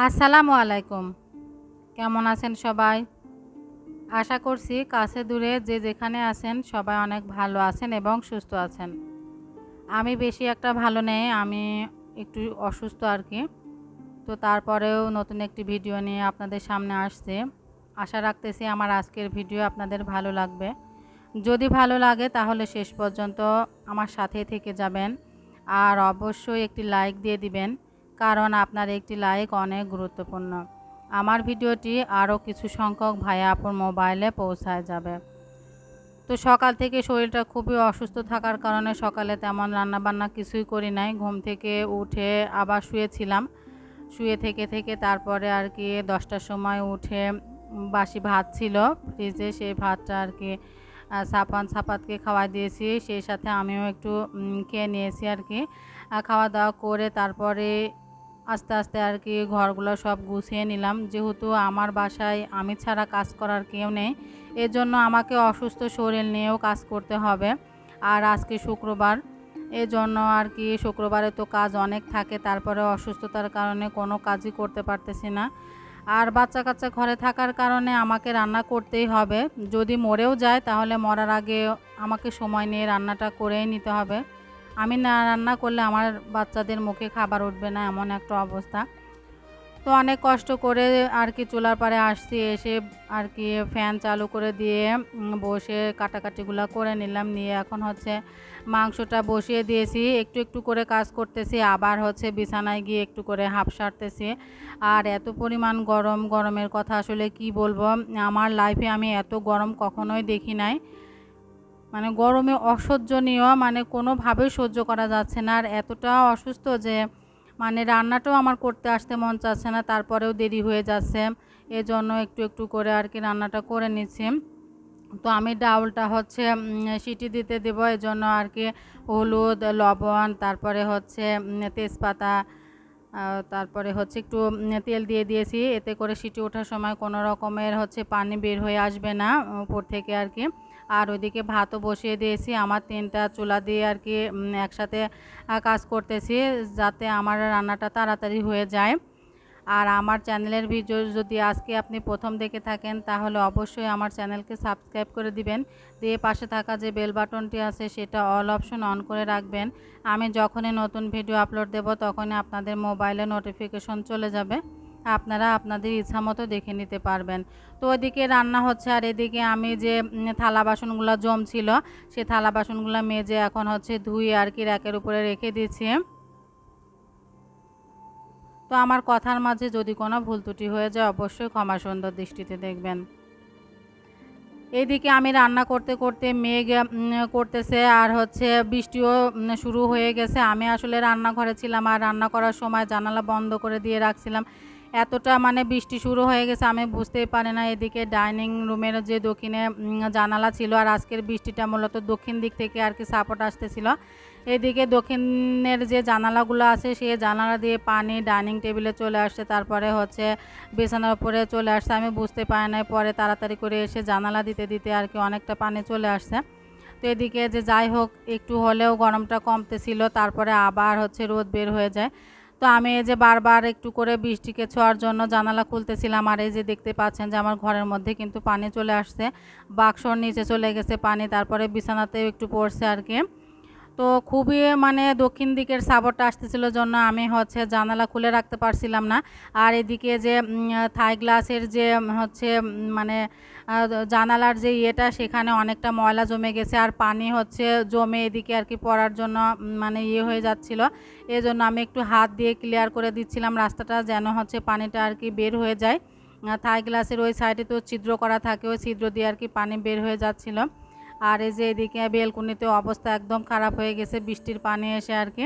আসসালামু আলাইকুম। কেমন আছেন সবাই? আশা করছি কাছে দূরে যে যেখানে আছেন সবাই অনেক ভালো আছেন এবং সুস্থ আছেন। আমি বেশি একটা ভালো নেই, আমি একটু অসুস্থ আর কি। তো তারপরেও নতুন একটি ভিডিও নিয়ে আপনাদের সামনে আসছি। আশা রাখতেছি আমার আজকের ভিডিও আপনাদের ভালো লাগবে। যদি ভালো লাগে তাহলে শেষ পর্যন্ত আমার সাথেই থেকে যাবেন। আর অবশ্যই একটি লাইক দিয়ে দিবেন, কারণ আপনার একটি লাইক অনেক গুরুত্বপূর্ণ। আমার ভিডিওটি আরও কিছু সংখ্যক ভাইয়া আপুর মোবাইলে পৌঁছায় যাবে। তো সকাল থেকে শরীরটা খুবই অসুস্থ থাকার কারণে সকালে তেমন রান্নাবান্না কিছুই করি নাই। ঘুম থেকে উঠে আবার শুয়েছিলাম। শুয়ে থেকে তারপরে আর কি 10টার সময় উঠে বাসি ভাত ছিল ফ্রিজে, সেই ভাতটা আর কি সাপাতকে খাওয়াই দিয়েছি। সেই সাথে আমিও একটু খেয়ে নিয়েছি আর কি। খাওয়া দাওয়া করে তারপরে আস্তে আস্তে আর কি ঘরগুলো সব গুছিয়ে নিলাম। যেহেতু আমার বাসায় আমি ছাড়া কাজ করার কেউ নেই, এজন্য আমাকে অসুস্থ শরীর নিয়েও কাজ করতে হবে। আর আজকে শুক্রবার, এজন্য আর কি শুক্রবারে তো কাজ অনেক থাকে, তারপরে অসুস্থতার কারণে কোনো কাজই করতে পারতেছি না। আর বাচ্চা কাচ্চা ঘরে থাকার কারণে আমাকে রান্না করতেই হবে। যদি মরেও যায় তাহলে মরার আগে আমাকে সময় নিয়ে রান্নাটা করেই নিতে হবে। আমি না রান্না করলে আমার বাচ্চাদের মুখে খাবার উঠবে না, এমন একটা অবস্থা। তো অনেক কষ্ট করে আর কি চুলার পাড়ে আসছি, এসে আর কি ফ্যান চালু করে দিয়ে বসে কাটাকাটিগুলো করে নিলাম। নিয়ে এখন হচ্ছে মাংসটা বসিয়ে দিয়েছি, একটু একটু করে কাজ করতেছি, আবার হচ্ছে বিছানায় গিয়ে একটু করে হাঁপ সারতেছি। আর এত পরিমাণ গরমের কথা আসলে কি বলবো, আমার লাইফে আমি এত গরম কখনোই দেখি নাই। মানে গরমে অসহ্যনীয়, মানে কোনোভাবেই সহ্য করা যাচ্ছে না। আর এতটা অসুস্থ যে মানে রান্নাটাও আমার করতে আসতে মন চাচ্ছে না, তারপরেও দেরি হয়ে যাচ্ছে। এজন্য একটু একটু করে আর কি রান্নাটা করে নিচ্ছি। তো আমি ডাউলটা হচ্ছে সিটি দিতে দেবো, এজন্য আর কি হলুদ, লবণ, তারপরে হচ্ছে তেজপাতা, তারপরে হচ্ছে একটু তেল দিয়ে দিয়েছি, এতে করে সিটি ওঠার সময় কোনো রকমের হচ্ছে পানি বের হয়ে আসবে না উপর থেকে আর কি। আর ওইদিকে ভাতও বসিয়ে দিয়েছি। আমার 3টা চুলা দিয়ে আর কি একসাথে কাজ করতেছি, যাতে আমার রান্নাটা তাড়াতাড়ি হয়ে যায়। আর আমার চ্যানেলের ভিডিও যদি আজকে আপনি প্রথম দেখে থাকেন তাহলে অবশ্যই আমার চ্যানেলকে সাবস্ক্রাইব করে দিবেন, দিয়ে পাশে থাকা যে বেল বাটনটি আছে সেটা অল অপশন অন করে রাখবেন। আমি যখনই নতুন ভিডিও আপলোড দেব তখনই আপনাদের মোবাইলে নোটিফিকেশন চলে যাবে, আপনারা আপনাদের ইচ্ছা মতো দেখে নিতে পারবেন। তো ওইদিকে রান্না হচ্ছে, আর এদিকে আমি যে থালা বাসনগুলো জমছিল সে থালা বাসনগুলো মেজে এখন হচ্ছে ধুয়ে আর কি র্যাকের উপরে রেখে দিয়েছি। তো আমার কথার মাঝে যদি কোনো ভুল ত্রুটি হয়ে যায় অবশ্যই ক্ষমা সুন্দর দৃষ্টিতে দেখবেন। এইদিকে আমি রান্না করতে করতে মেঘ করতেছে, আর হচ্ছে বৃষ্টিও শুরু হয়ে গেছে। আমি আসলে রান্নাঘরে ছিলাম আর রান্না করার সময় জানালা বন্ধ করে দিয়ে রাখছিলাম। এতটা মানে বৃষ্টি শুরু হয়ে গেছে আমি বুঝতেই পারি না। এদিকে ডাইনিং রুমের যে দক্ষিণে জানালা ছিল, আর আজকের বৃষ্টিটা মূলত দক্ষিণ দিক থেকে আর কি সাপোর্ট আসতেছিল। এদিকে দক্ষিণের যে জানালাগুলো আছে সেই জানালা দিয়ে পানি ডাইনিং টেবিলে চলে আসছে, তারপরে হচ্ছে বিছানার উপরে চলে আসছে। আমি বুঝতে পারি নাই, পরে তাড়াতাড়ি করে এসে জানালা দিতে দিতে আর কি অনেকটা পানি চলে আসছে। তো এদিকে যে যাই হোক একটু হলেও গরমটা কমতেছিল, তারপরে আবার হচ্ছে রোদ বের হয়ে যায়। তো আমি এই যে বারবার একটু করে বৃষ্টিকে ছোঁয়ার জন্য জানালা খুলতেছিলাম, আর এই যে দেখতে পাচ্ছেন যে আমার ঘরের মধ্যে কিন্তু পানি চলে আসছে, বাক্সর নিচে চলে গেছে পানি, তারপরে বিছানাতেও একটু পড়ছে আর কি। তো খুবই মানে দক্ষিণ দিকের সাপোর্টটা আসতেছিল জন্য আমি হচ্ছে জানালা খুলে রাখতে পারছিলাম না। আর এদিকে যে থাই গ্লাসের যে হচ্ছে মানে জানালার যে ইয়েটা সেখানে অনেকটা ময়লা জমে গেছে, আর পানি হচ্ছে জমে এদিকে আর কি পড়ার জন্য মানে ইয়ে হয়ে যাচ্ছিল। এই জন্য আমি একটু হাত দিয়ে ক্লিয়ার করে দিচ্ছিলাম রাস্তাটা, যেন হচ্ছে পানিটা আর কি বের হয়ে যায়। থাই গ্লাসের ওই সাইডে তো ছিদ্র করা থাকে, ওই ছিদ্র দিয়ে আর কি পানি বের হয়ে যাচ্ছিলো। আর এই যে এদিকে বেলকুনিতে অবস্থা একদম খারাপ হয়ে গেছে বৃষ্টির পানি এসে আর কি।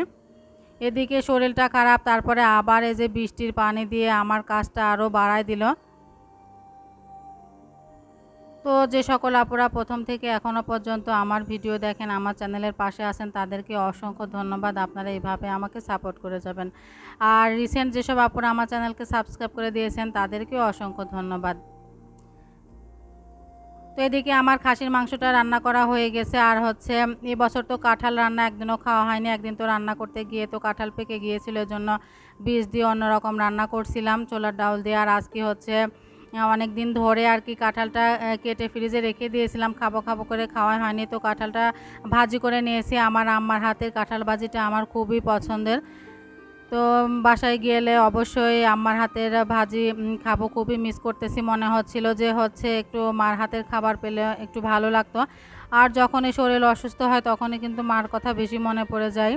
এদিকে শরীরটা খারাপ, তারপরে আবার এই যে বৃষ্টির পানি দিয়ে আমার কাজটা আরও বাড়ায় দিল। তো যে সকল আপুরা প্রথম থেকে এখনও পর্যন্ত আমার ভিডিও দেখেন, আমার চ্যানেলের পাশে আছেন, তাদেরকে অসংখ্য ধন্যবাদ। আপনারা এইভাবে আমাকে সাপোর্ট করে যাবেন। আর রিসেন্ট যেসব আপুরা আমার চ্যানেলকে সাবস্ক্রাইব করে দিয়েছেন তাদেরকেও অসংখ্য ধন্যবাদ। তো এদিকে আমার খাসির মাংসটা রান্না করা হয়ে গেছে। আর হচ্ছে এবছর তো কাঁঠাল রান্না একদিনও খাওয়া হয়নি, একদিন তো রান্না করতে গিয়ে তো কাঁঠাল পেকে গিয়েছিল, এজন্য বীজ দিয়ে অন্যরকম রান্না করছিলাম ছোলার ডাউল দিয়ে। আর আজকে হচ্ছে অনেক দিন ধরে আর কি কাঁঠালটা কেটে ফ্রিজে রেখে দিয়েছিলাম, খাবো খাবো করে খাওয়া হয়নি, তো কাঁঠালটা ভাজি করে নিয়েছি। আমার আম্মার হাতের কাঁঠাল ভাজিটা আমার খুবই পছন্দের, তো বাসায় গেলে অবশ্যই আম্মার হাতের ভাজি খাবো। খুবই মিস করতেছি, মনে হচ্ছিল যে হচ্ছে একটু মার হাতের খাবার পেলে একটু ভালো লাগতো। আর যখনই শরীর অসুস্থ হয় তখনই কিন্তু মার কথা বেশি মনে পড়ে যায়।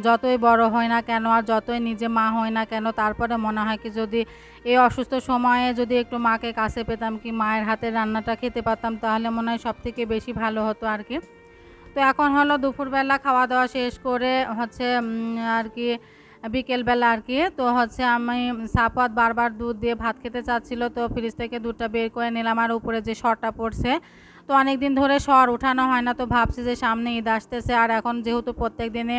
যতই বড় হয় না কেন আর যতই নিজে মা হয় না কেন, তারপরে মনে হয় কি যদি এই অসুস্থ সময়ে যদি একটু মাকে কাছে পেতাম, কি মায়ের হাতের রান্নাটা খেতে পারতাম, তাহলে মনে হয় সব থেকে বেশি ভালো হতো আর কি। তো এখন হলো দুপুরবেলা খাওয়া দাওয়া শেষ করে হচ্ছে আর কি বিকেলবেলা আর কি, তো হচ্ছে আমি সাপাত বারবার দুধ দিয়ে ভাত খেতে চাচ্ছিল, তো ফ্রিজ থেকে দুধটা বের করে নিলাম। আর উপরে যে সরটা পড়ছে, তো অনেক দিন ধরে সর উঠানো হয় না, তো ভাবছি যে সামনে ঈদ আসতেছে আর এখন যেহেতু প্রত্যেক দিনে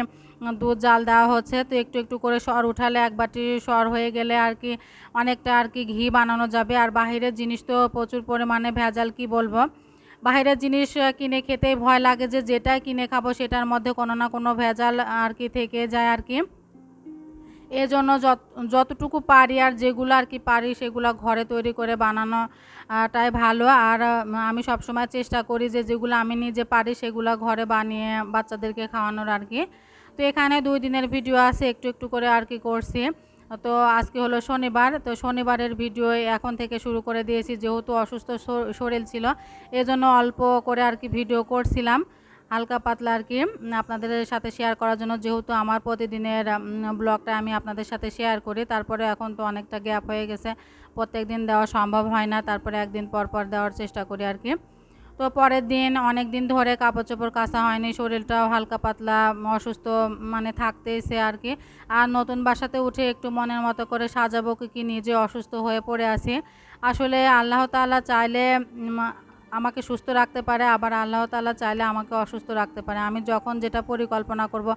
দুধ জাল দেওয়া হচ্ছে, তো একটু একটু করে সর উঠালে এক বাটি সর হয়ে গেলে আর কি অনেকটা আর কি ঘি বানানো যাবে। আর বাহিরের জিনিস তো প্রচুর পরিমাণে ভেজাল, কি বলবো, বাহিরের জিনিস কিনে খেতেই ভয় লাগে যে যেটাই কিনে খাবো সেটার মধ্যে কোনো না কোনো ভেজাল আর কি থেকে যায় আর কি। এজন্য যতটুকু পারি আর যেগুলো আর কি পারি সেগুলো ঘরে তৈরি করে বানানোটাই ভালো। আর আমি সবসময় চেষ্টা করি যে যেগুলো আমি নিজে পারি সেগুলো ঘরে বানিয়ে বাচ্চাদেরকে খাওয়ানোর আর কি। তো এখানে 2 দিনের ভিডিও আছে, একটু একটু করে আর কি করছি। তো আজকে হলো শনিবার, তো শনিবারের ভিডিও এখন থেকে শুরু করে দিয়েছি, যেহেতু অসুস্থ শরীর ছিল এজন্য অল্প করে আর কি ভিডিও করছিলাম, হালকা পাতলা আর কি আপনাদের সাথে শেয়ার করার জন্য। যেহেতু আমার প্রতিদিনের ব্লগটা আমি আপনাদের সাথে শেয়ার করি, তারপরে এখন তো অনেকটা গ্যাপ হয়ে গেছে, প্রত্যেক দিন দেওয়া সম্ভব হয় না, তারপরে একদিন পর পর দেওয়ার চেষ্টা করি আর কি। তো পরের দিন অনেক দিন ধরে কাপড় চোপড় কাচা হয়নি, শরীরটাও হালকা পাতলা অসুস্থ মানে থাকতেইছে আর কি। আর নতুন বাসাতে উঠে একটু মনের মতো করে সাজাবো কি নিজে অসুস্থ হয়ে পড়ে আছি। আসলে আল্লাহ তাআলা চাইলে আমাকে সুস্থ রাখতে পারে, আবার আল্লাহ তাআলা চাইলে আমাকে অসুস্থ রাখতে পারে। আমি যখন যেটা পরিকল্পনা করব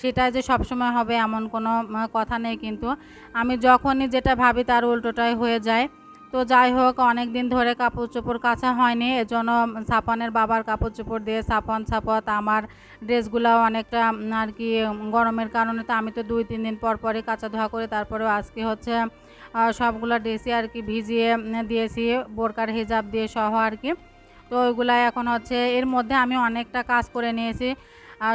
সেটাই যে সবসময় হবে এমন কোনো কথা নেই, কিন্তু আমি যখনই যেটা ভাবি তার উল্টোটাই হয়ে যায়। তো যাই হোক, অনেক দিন ধরে কাপড় চোপড় কাচা হয়নি, এজন্য সাপানের বাবার কাপড় চোপড় দিয়ে সাপাত আমার ড্রেসগুলাও অনেকটা আর কি গরমের কারণে, তো আমি তো 2-3 দিন পর পরই কাচা ধোয়া করি, তারপরেও আজকে হচ্ছে সবগুলো ড্রেসই আর কি ভিজিয়ে দিয়েছি বোরকার হিজাব দিয়ে সহ আর কি। তো ওইগুলা এখন হচ্ছে এর মধ্যে আমি অনেকটা কাজ করে নিয়েছি।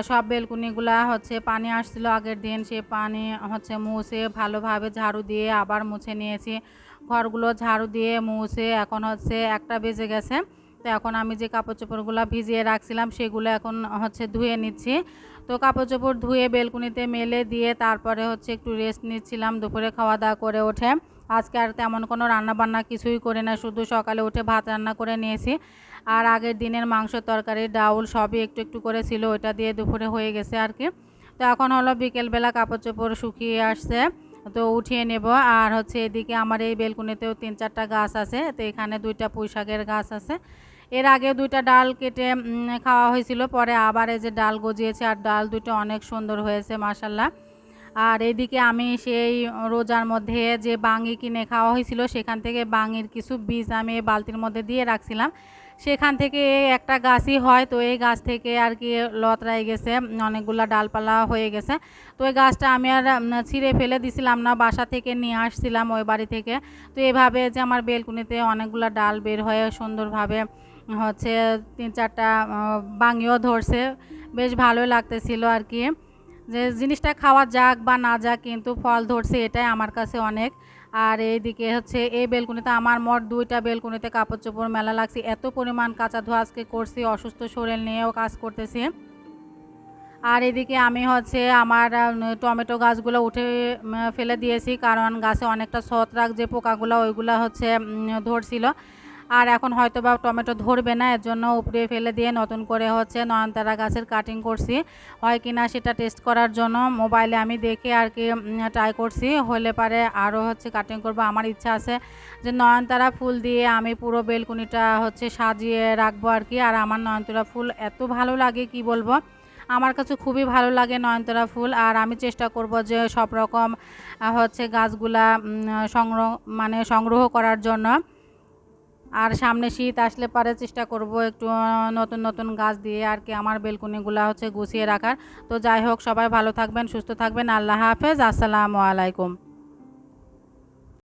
সব বেলকুনিগুলা হচ্ছে পানি আসছিল আগের দিন, সে পানি হচ্ছে মুছে ভালোভাবে ঝাড়ু দিয়ে আবার মুছে নিয়েছি, ঘরগুলো ঝাড়ু দিয়ে মুছে এখন হচ্ছে 1টা বেজে গেছে। তো এখন আমি যে কাপড় চোপড়গুলো ভিজিয়ে রাখছিলাম সেগুলো এখন হচ্ছে ধুয়ে নিচ্ছি। তো কাপড় চোপড় ধুয়ে বেলকুনিতে মেলে দিয়ে তারপরে হচ্ছে একটু রেস্ট নিচ্ছিলাম দুপুরে খাওয়া দাওয়া করে উঠে। আজকে আর তেমন কোনো রান্না বান্না কিছুই করি না, শুধু সকালে উঠে ভাত রান্না করে নিয়েছি। আর আগের দিনের মাংস তরকারি ডাউল সবই একটু একটু করে ছিল, ওইটা দিয়ে দুপুরে হয়ে গেছে আর কি। তো এখন হলো বিকেলবেলা কাপড় চোপড় শুকিয়ে আসছে, তো উঠিয়ে নেব। আর হচ্ছে এদিকে আমার এই বেলকুনিতেও 3-4টা গাছ আছে, তো এখানে 2টা পুঁই শাকের গাছ আছে। এর আগে 2টা ডাল কেটে খাওয়া হয়েছিল, পরে আবার এই যে ডাল গজিয়েছে, আর ডাল 2টা অনেক সুন্দর হয়েছে মাশাল্লাহ। আর এদিকে আমি সেই রোজার মধ্যে যে বাঙি কিনে খাওয়া হয়েছিল সেখান থেকে বাঙির কিছু বীজ আমি বালতির মধ্যে দিয়ে রাখছিলাম, সেখান থেকে একটা গাছই হয়, তো এই গাছ থেকে আর কি লতরাই গেছে, অনেকগুলা ডালপালা হয়ে গেছে। তো এই গাছটা আমি আর ছিঁড়ে ফেলে দিছিলাম না, বাসা থেকে নিয়ে আসছিলাম ওই বাড়ি থেকে। তো এভাবে যে আমার বেলকুনিতে অনেকগুলা ডাল বের হয়ে সুন্দরভাবে হচ্ছে 3-4টা বাঙিও ধরছে, বেশ ভালোই লাগতেছিল আর কি। যে জিনিসটা খাওয়া যাক বা না যাক, কিন্তু ফল ধরছে এটাই আমার কাছে অনেক। আর এইদিকে হচ্ছে এই বেলকুনিতে আমার মোট 2টা বেলকুনিতে কাপড় চোপড় মেলা লাগছে, এত পরিমাণ কাঁচা ধোয়া আজকে করছি, অসুস্থ শরীর নিয়েও কাজ করতেছি। আর এদিকে আমি হচ্ছে আমার টমেটো গাছগুলো উঠে ফেলে দিয়েছি, কারণ গাছে অনেকটা ছত্রাক যে পোকাগুলো ওইগুলো হচ্ছে ধরছিল। আর এখন হয়তো বা টমেটো ধরবে না, এর জন্য উপরে ফেলে দিয়ে নতুন করে হচ্ছে নয়নতারা গাছের কাটিং করছি, হয় কিনা সেটা টেস্ট করার জন্য মোবাইলে আমি দেখে আর কি ট্রাই করছি, হলে পারে আরও হচ্ছে কাটিং করব। আমার ইচ্ছা আছে যে নয়নতারা ফুল দিয়ে আমি পুরো বেলকুনিটা হচ্ছে সাজিয়ে রাখবো আর কি। আর আমার নয়নতারা ফুল এত ভালো লাগে কি বলবো, আমার কাছে খুবই ভালো লাগে নয়নতারা ফুল। আর আমি চেষ্টা করব যে সব রকম হচ্ছে গাছগুলা সংগ্রহ করার জন্য। আর সামনে শীত আসলে পরে চেষ্টা করব একটু নতুন নতুন গাছ দিয়ে আর কি আমার বেলকুনিগুলো হচ্ছে গুছিয়ে রাখার। তো যাই হোক, সবাই ভালো থাকবেন, সুস্থ থাকবেন। আল্লাহ হাফেজ, আসসালামু আলাইকুম।